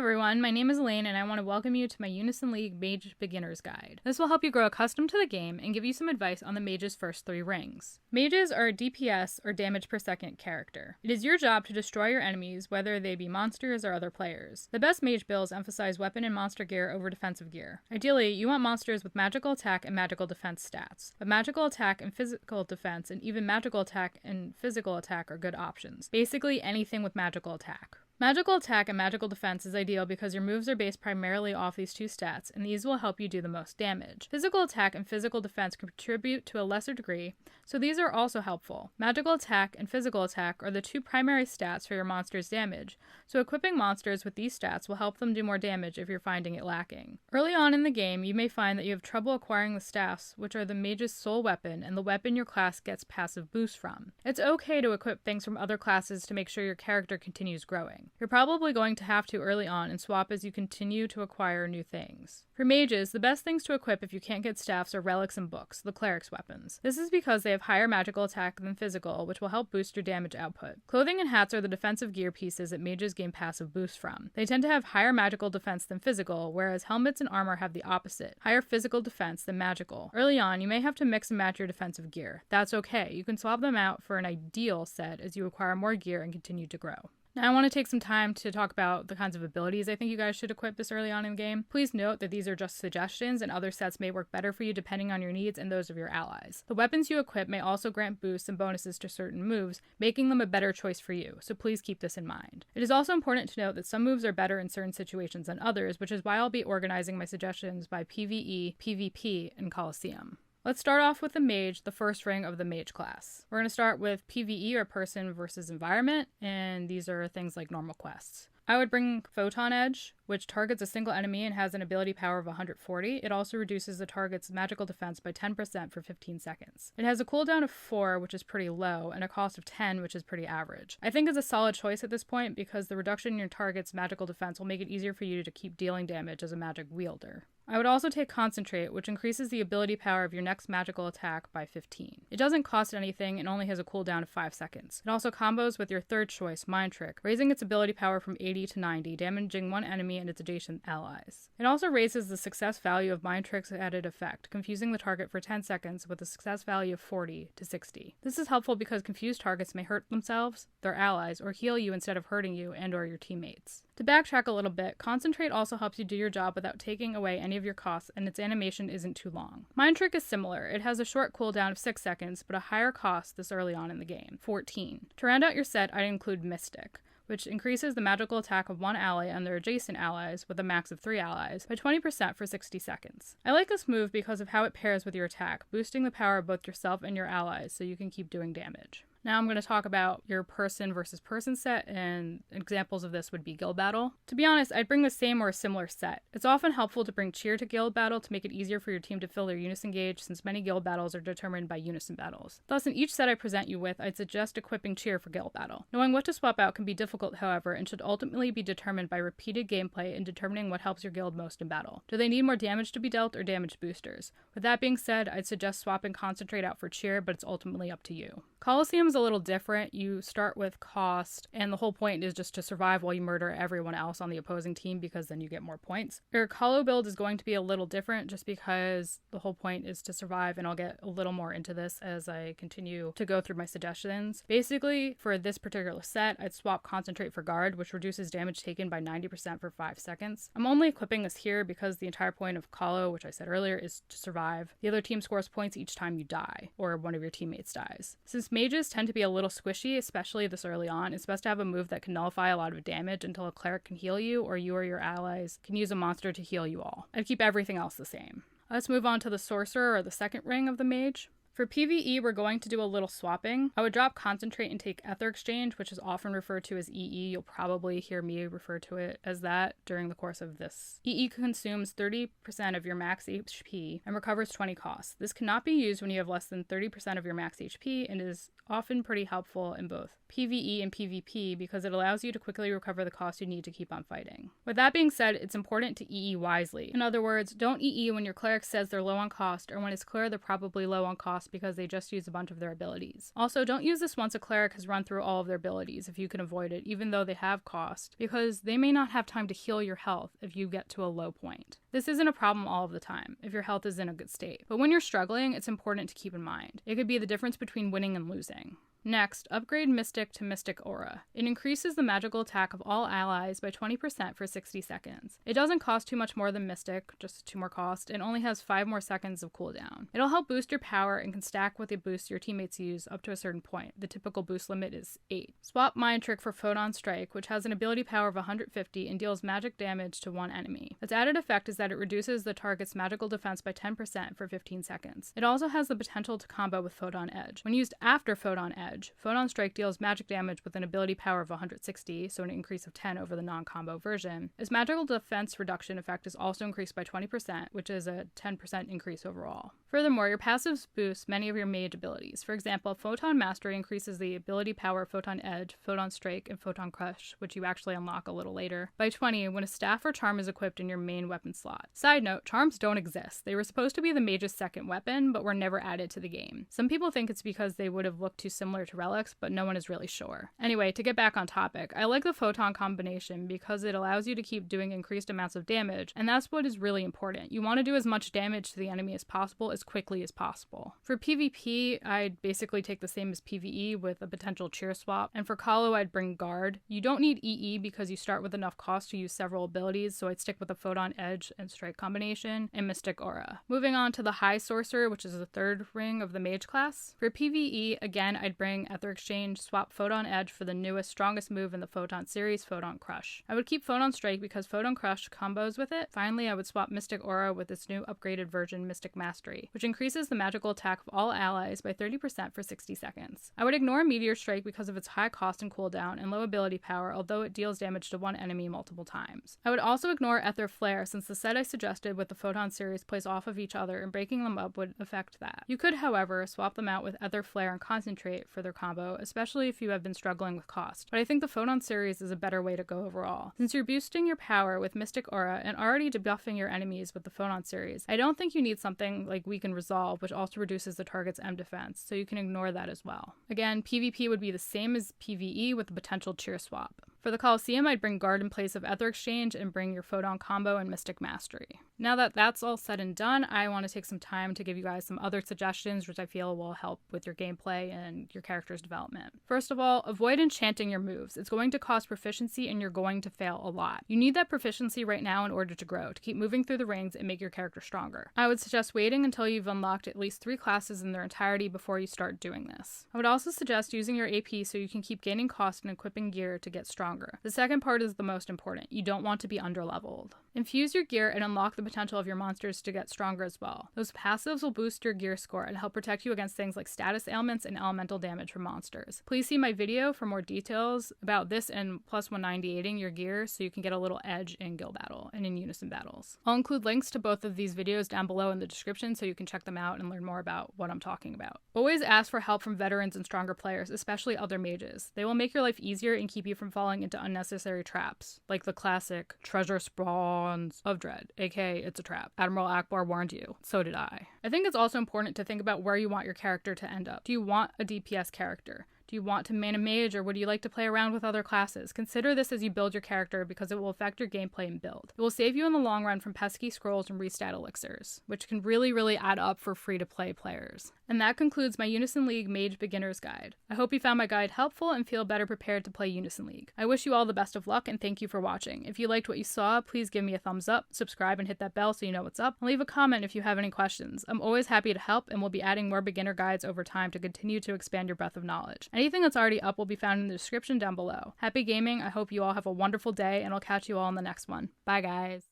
everyone, my name is Elaine and I want to welcome you to my Unison League Mage Beginner's Guide. This will help you grow accustomed to the game and give you some advice on the Mage's first 3 rings. Mages are a DPS or damage per second character. It is your job to destroy your enemies, whether they be monsters or other players. The best mage builds emphasize weapon and monster gear over defensive gear. Ideally, you want monsters with magical attack and magical defense stats, but magical attack and physical defense and even magical attack and physical attack are good options. Basically anything with magical attack. Magical attack and magical defense is ideal because your moves are based primarily off these 2 stats, and these will help you do the most damage. Physical attack and physical defense contribute to a lesser degree, so these are also helpful. Magical attack and physical attack are the 2 primary stats for your monster's damage, so equipping monsters with these stats will help them do more damage if you're finding it lacking. Early on in the game, you may find that you have trouble acquiring the staffs, which are the mage's sole weapon and the weapon your class gets passive boost from. It's okay to equip things from other classes to make sure your character continues growing. You're probably going to have to early on and swap as you continue to acquire new things. For mages, the best things to equip if you can't get staffs are relics and books, the cleric's weapons. This is because they have higher magical attack than physical, which will help boost your damage output. Clothing and hats are the defensive gear pieces that mages gain passive boost from. They tend to have higher magical defense than physical, whereas helmets and armor have the opposite, higher physical defense than magical. Early on, you may have to mix and match your defensive gear. That's okay. You can swap them out for an ideal set as you acquire more gear and continue to grow. Now I want to take some time to talk about the kinds of abilities I think you guys should equip this early on in the game. Please note that these are just suggestions and other sets may work better for you depending on your needs and those of your allies. The weapons you equip may also grant boosts and bonuses to certain moves, making them a better choice for you, so please keep this in mind. It is also important to note that some moves are better in certain situations than others, which is why I'll be organizing my suggestions by PvE, PvP, and Coliseum. Let's start off with the Mage, the first ring of the Mage class. We're going to start with PvE, or person versus environment, and these are things like normal quests. I would bring Photon Edge, which targets a single enemy and has an ability power of 140. It also reduces the target's magical defense by 10% for 15 seconds. It has a cooldown of 4, which is pretty low, and a cost of 10, which is pretty average. I think it's a solid choice at this point because the reduction in your target's magical defense will make it easier for you to keep dealing damage as a magic wielder. I would also take Concentrate, which increases the ability power of your next magical attack by 15. It doesn't cost anything and only has a cooldown of 5 seconds. It also combos with your third choice, Mind Trick, raising its ability power from 80 to 90, damaging one enemy and its adjacent allies. It also raises the success value of Mind Trick's added effect, confusing the target for 10 seconds with a success value of 40 to 60. This is helpful because confused targets may hurt themselves, their allies, or heal you instead of hurting you and or your teammates. To backtrack a little bit, Concentrate also helps you do your job without taking away any of your costs, and its animation isn't too long. Mind Trick is similar. It has a short cooldown of 6 seconds, but a higher cost this early on in the game, 14. To round out your set, I'd include Mystic, which increases the magical attack of one ally and their adjacent allies, with a max of 3 allies, by 20% for 60 seconds. I like this move because of how it pairs with your attack, boosting the power of both yourself and your allies so you can keep doing damage. Now I'm going to talk about your person versus person set, and examples of this would be Guild Battle. To be honest, I'd bring the same or a similar set. It's often helpful to bring Cheer to Guild Battle to make it easier for your team to fill their Unison gauge, since many Guild Battles are determined by Unison battles. Thus, in each set I present you with, I'd suggest equipping Cheer for Guild Battle. Knowing what to swap out can be difficult, however, and should ultimately be determined by repeated gameplay and determining what helps your guild most in battle. Do they need more damage to be dealt or damage boosters? With that being said, I'd suggest swapping Concentrate out for Cheer, but it's ultimately up to you. Coliseum is a little different. You start with cost, and the whole point is just to survive while you murder everyone else on the opposing team, because then you get more points. Your Colo build is going to be a little different just because the whole point is to survive, and I'll get a little more into this as I continue to go through my suggestions. Basically, for this particular set, I'd swap Concentrate for Guard, which reduces damage taken by 90% for 5 seconds. I'm only equipping this here because the entire point of Colo, which I said earlier, is to survive. The other team scores points each time you die, or one of your teammates dies. Since mages tend to be a little squishy, especially this early on, it's best to have a move that can nullify a lot of damage until a cleric can heal you, or you or your allies can use a monster to heal you all. I'd keep everything else the same. Let's move on to the sorcerer, or the second ring of the mage. For PvE, we're going to do a little swapping. I would drop Concentrate and take Ether Exchange, which is often referred to as EE. You'll probably hear me refer to it as that during the course of this. EE consumes 30% of your max HP and recovers 20 costs. This cannot be used when you have less than 30% of your max HP and is often pretty helpful in both PvE and PvP because it allows you to quickly recover the cost you need to keep on fighting. With that being said, it's important to EE wisely. In other words, don't EE when your cleric says they're low on cost or when it's clear they're probably low on cost because they just use a bunch of their abilities. Also, don't use this once a cleric has run through all of their abilities if you can avoid it, even though they have cost, because they may not have time to heal your health if you get to a low point. This isn't a problem all of the time, if your health is in a good state. But when you're struggling, it's important to keep in mind. It could be the difference between winning and losing. Next, upgrade Mystic to Mystic Aura. It increases the magical attack of all allies by 20% for 60 seconds. It doesn't cost too much more than Mystic, just 2 more cost, and only has 5 more seconds of cooldown. It'll help boost your power and can stack with the boosts your teammates use up to a certain point. The typical boost limit is 8. Swap Mind Trick for Photon Strike, which has an ability power of 150 and deals magic damage to one enemy. Its added effect is that it reduces the target's magical defense by 10% for 15 seconds. It also has the potential to combo with Photon Edge. When used after Photon Edge, Photon Strike deals magic damage with an ability power of 160, so an increase of 10 over the non-combo version. Its magical defense reduction effect is also increased by 20%, which is a 10% increase overall. Furthermore, your passives boost many of your mage abilities. For example, Photon Mastery increases the ability power of Photon Edge, Photon Strike, and Photon Crush, which you actually unlock a little later, by 20 when a staff or charm is equipped in your main weapon slot. Side note, charms don't exist. They were supposed to be the mage's second weapon, but were never added to the game. Some people think it's because they would have looked too similar to relics, but no one is really sure. Anyway, to get back on topic, I like the Photon combination because it allows you to keep doing increased amounts of damage, and that's what is really important. You want to do as much damage to the enemy as possible as quickly as possible. For PvP, I'd basically take the same as PvE with a potential cheer swap, and for Calo, I'd bring Guard. You don't need EE because you start with enough cost to use several abilities, so I'd stick with the Photon Edge and Strike combination, and Mystic Aura. Moving on to the High Sorcerer, which is the third ring of the Mage class. For PvE, again, I'd bring Ether Exchange, swap Photon Edge for the newest, strongest move in the Photon series, Photon Crush. I would keep Photon Strike because Photon Crush combos with it. Finally, I would swap Mystic Aura with its new upgraded version, Mystic Mastery, which increases the magical attack of all allies by 30% for 60 seconds. I would ignore Meteor Strike because of its high cost and cooldown and low ability power, although it deals damage to one enemy multiple times. I would also ignore Ether Flare since the set I suggested with the Photon series plays off of each other and breaking them up would affect that. You could, however, swap them out with Ether Flare and Concentrate for their combo, especially if you have been struggling with cost, but I think the Photon series is a better way to go overall. Since you're boosting your power with Mystic Aura and already debuffing your enemies with the Photon series, I don't think you need something like Weaken Resolve, which also reduces the target's M defense, so you can ignore that as well. Again, PvP would be the same as PvE with the potential cheer swap. For the Coliseum, I'd bring Guard in place of Ether Exchange and bring your Photon combo and Mystic Mastery. Now that that's all said and done, I want to take some time to give you guys some other suggestions which I feel will help with your gameplay and your character's development. First of all, avoid enchanting your moves. It's going to cost proficiency and you're going to fail a lot. You need that proficiency right now in order to grow, to keep moving through the rings and make your character stronger. I would suggest waiting until you've unlocked at least 3 classes in their entirety before you start doing this. I would also suggest using your AP so you can keep gaining cost and equipping gear to get stronger. The second part is the most important. You don't want to be underleveled. Infuse your gear and unlock the potential of your monsters to get stronger as well. Those passives will boost your gear score and help protect you against things like status ailments and elemental damage from monsters. Please see my video for more details about this and plus 198ing your gear so you can get a little edge in guild battle and in unison battles. I'll include links to both of these videos down below in the description so you can check them out and learn more about what I'm talking about. Always ask for help from veterans and stronger players, especially other mages. They will make your life easier and keep you from falling into unnecessary traps, like the classic treasure spawns of dread, aka it's a trap. Admiral Akbar warned you. So did I. I think it's also important to think about where you want your character to end up. Do you want a DPS character? Do you want to main a mage, or would you like to play around with other classes? Consider this as you build your character because it will affect your gameplay and build. It will save you in the long run from pesky scrolls and restat elixirs, which can really add up for free-to-play players. And that concludes my Unison League Mage Beginner's Guide. I hope you found my guide helpful and feel better prepared to play Unison League. I wish you all the best of luck and thank you for watching. If you liked what you saw, please give me a thumbs up, subscribe and hit that bell so you know what's up, and leave a comment if you have any questions. I'm always happy to help and will be adding more beginner guides over time to continue to expand your breadth of knowledge. Anything that's already up will be found in the description down below. Happy gaming, I hope you all have a wonderful day, and I'll catch you all in the next one. Bye guys!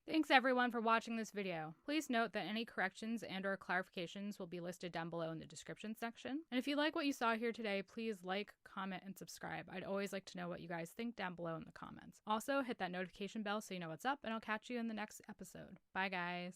Thanks everyone for watching this video. Please note that any corrections and/or clarifications will be listed down below in the description section. And if you like what you saw here today, please like, comment, and subscribe. I'd always like to know what you guys think down below in the comments. Also, hit that notification bell so you know what's up, and I'll catch you in the next episode. Bye guys!